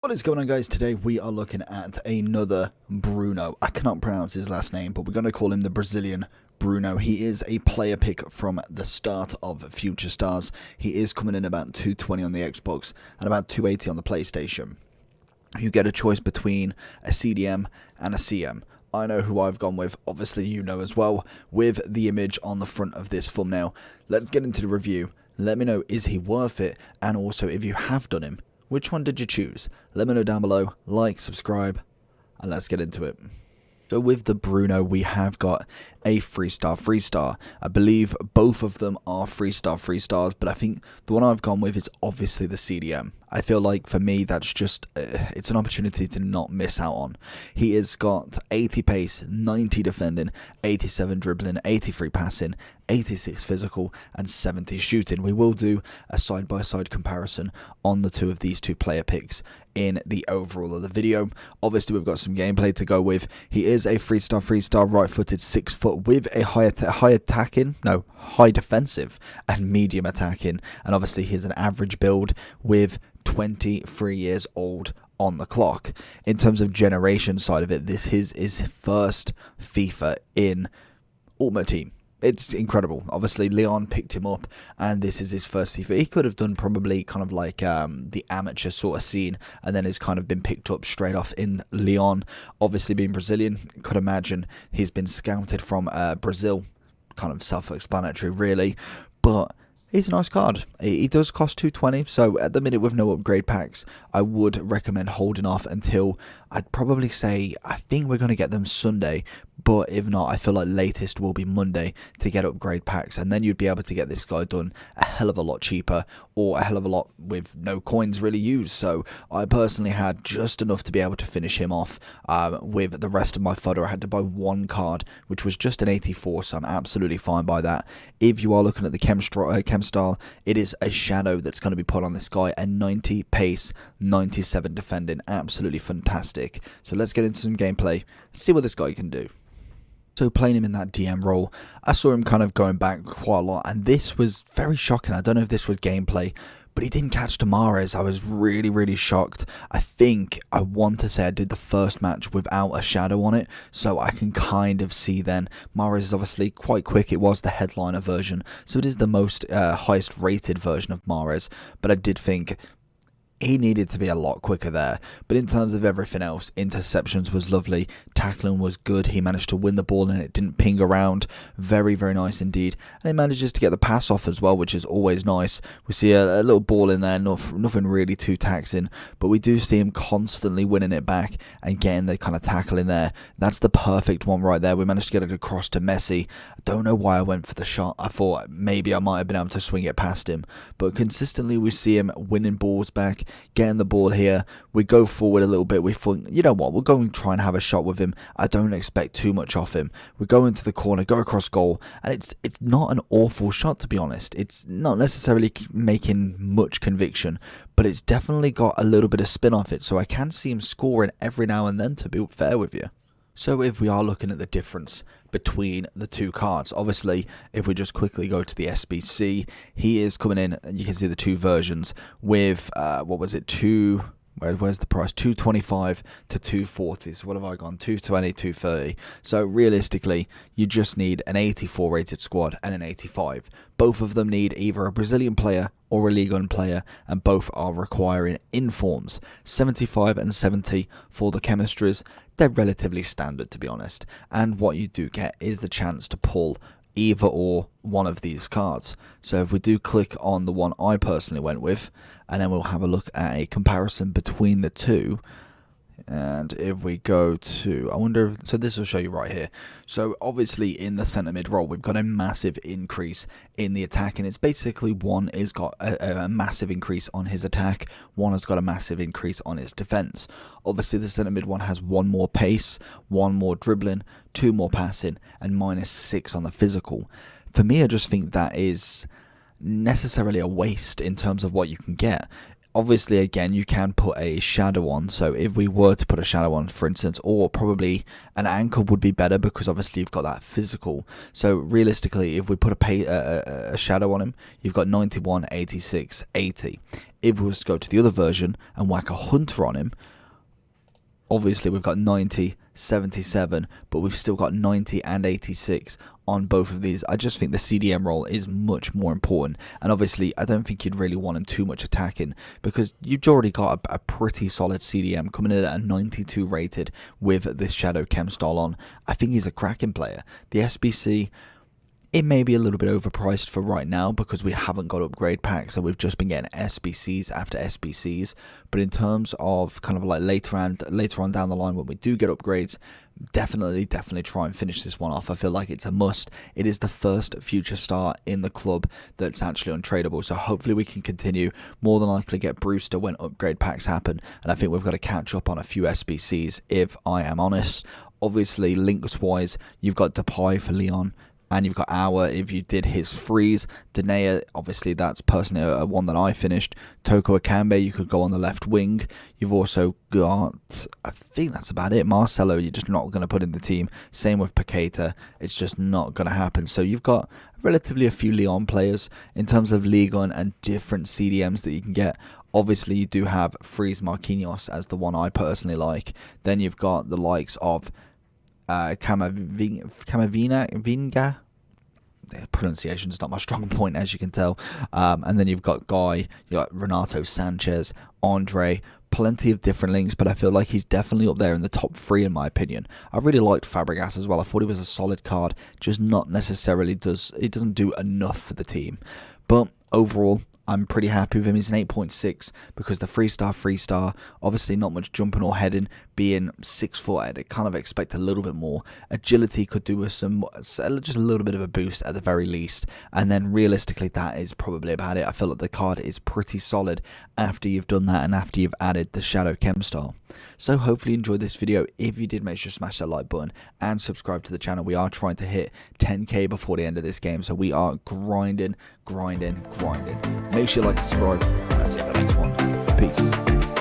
What is going on, guys? Today we are looking at another Bruno. I cannot pronounce his last name, but we're going to call him the Brazilian Bruno. He is a player pick from the start of Future Stars. He is coming in about 220 on the Xbox and about 280 on the PlayStation. You get a choice between a CDM and a CM. I know who I've gone with, obviously you know as well, with the image on the front of this thumbnail. Let's get into the review. Let me know, is he worth it? And also, if you have done him, which one did you choose? Let me know down below, like, subscribe, and let's get into it. So with the Bruno, we have got a 3-star. I believe both of them are 3 stars, but I think the one I've gone with is obviously the CDM. I feel like for me that's just, it's an opportunity to not miss out on. He has got 80 pace, 90 defending, 87 dribbling, 83 passing, 86 physical, and 70 shooting. We will do a side-by-side comparison on the two of these two player picks in the overall of the video. Obviously, we've got some gameplay to go with. He is a 3-star, right-footed, 6 foot with a high defensive and medium attacking. And obviously, he's an average build with 23 years old on the clock. In terms of generation side of it, this is his first FIFA in Ultimate Team. It's incredible. Obviously, Leon picked him up, and this is his first FIFA. He could have done probably kind of like the amateur sort of scene, and then has kind of been picked up straight off in Leon. Obviously, being Brazilian, could imagine he's been scouted from Brazil. Kind of self-explanatory, really. But he's a nice card. He does cost 220, so at the minute with no upgrade packs, I would recommend holding off until, I'd probably say, I think we're going to get them Sunday, but if not, I feel like latest will be Monday to get upgrade packs, and then you'd be able to get this guy done a hell of a lot cheaper, or a hell of a lot with no coins really used. So I personally had just enough to be able to finish him off. With the rest of my fodder, I had to buy one card, which was just an 84, so I'm absolutely fine by that. If you are looking at the chem style, it is a shadow that's going to be put on this guy, a 90 pace, 97 defending, absolutely fantastic. So let's get into some gameplay, see what this guy can do. So playing him in that DM role, I saw him kind of going back quite a lot, and this was very shocking. I don't know if this was gameplay, but he didn't catch Guimaraes. I was really shocked. I think I want to say I did the first match without a shadow on it, so I can kind of see then. Guimaraes is obviously quite quick. It was the headliner version, so it is the most highest rated version of Guimaraes, but I did think he needed to be a lot quicker there. But in terms of everything else, interceptions was lovely, tackling was good, he managed to win the ball and it didn't ping around. Very nice indeed. And he manages to get the pass off as well, which is always nice. We see a little ball in there, nothing really too taxing, but we do see him constantly winning it back and getting the kind of tackle in there. That's the perfect one right there. We managed to get it across to Messi. I don't know why I went for the shot. I thought maybe I might have been able to swing it past him, but consistently we see him winning balls back, getting the ball here. We go forward a little bit. We think, you know what, we'll go and try and have a shot with him. I don't expect too much off him. We go into the corner, go across goal, and it's not an awful shot, to be honest. It's not necessarily making much conviction, but it's definitely got a little bit of spin off it, so I can see him scoring every now and then, to be fair with you. So if we are looking at the difference between the two cards, obviously if we just quickly go to the SBC, he is coming in, and you can see the two versions with what was it, where's the price, 225 to 240. So what have I gone, 220, 230. So realistically, you just need an 84 rated squad and an 85. Both of them need either a Brazilian player or a Ligue 1 player, and both are requiring informs. 75 and 70 for the chemistries. They're relatively standard, to be honest, and what you do get is the chance to pull either or one of these cards. So if we do click on the one I personally went with, and then we'll have a look at a comparison between the two. And if we go to, I wonder, so this will show you right here. So obviously in the centre mid role, we've got a massive increase in the attack, and it's basically one has got a massive increase on his attack, one has got a massive increase on his defence. Obviously the centre mid one has one more pace, one more dribbling, two more passing, and -6 on the physical. For me, I just think that is necessarily a waste in terms of what you can get. Obviously, again, you can put a shadow on, so if we were to put a shadow on, for instance, or probably an ankle would be better, because obviously you've got that physical. So realistically, if we put a shadow on him, you've got 91, 86, 80. if we was to go to the other version and whack a hunter on him, obviously we've got 90, 77, but we've still got 90 and 86 on both of these. I just think the CDM role is much more important, and obviously I don't think you'd really want him too much attacking, because you've already got a pretty solid CDM coming in at a 92 rated with this Shadow Chem style on. I think he's a cracking player. The SBC, it may be a little bit overpriced for right now because we haven't got upgrade packs, so we've just been getting SBCs after SBCs. But in terms of kind of like later on down the line when we do get upgrades, definitely try and finish this one off. I feel like it's a must. It is the first future star in the club that's actually untradeable, so hopefully we can continue. More than likely get Brewster when upgrade packs happen, and I think we've got to catch up on a few SBCs if I am honest. Obviously links wise, you've got Depay for Leon, and you've got Auer if you did his freeze. Denea, obviously that's personally a one that I finished. Toko Akambe, you could go on the left wing. You've also got, I think that's about it. Marcelo, you're just not going to put in the team. Same with Paqueta, it's just not going to happen. So you've got relatively a few Lyon players in terms of Ligue 1 and different CDMs that you can get. Obviously you do have Freeze Marquinhos as the one I personally like. Then you've got the likes of Camavinga. The pronunciation is not my strong point, as you can tell. And then you've got Guy, you got Renato Sanchez, Andre, plenty of different links, but I feel like he's definitely up there in the top 3 in my opinion. I really liked Fabregas as well. I thought he was a solid card, just not necessarily doesn't do enough for the team. But overall, I'm pretty happy with him. He's an 8.6 because the 3-star, obviously not much jumping or heading. Being 6 foot, I'd kind of expect a little bit more. Agility could do with just a little bit of a boost at the very least. And then realistically, that is probably about it. I feel like the card is pretty solid after you've done that and after you've added the Shadow Chem style. So hopefully you enjoyed this video. If you did, make sure to smash that like button and subscribe to the channel. We are trying to hit 10k before the end of this game, so we are grinding. Make sure you like and subscribe, and I'll see you in the next one. Peace.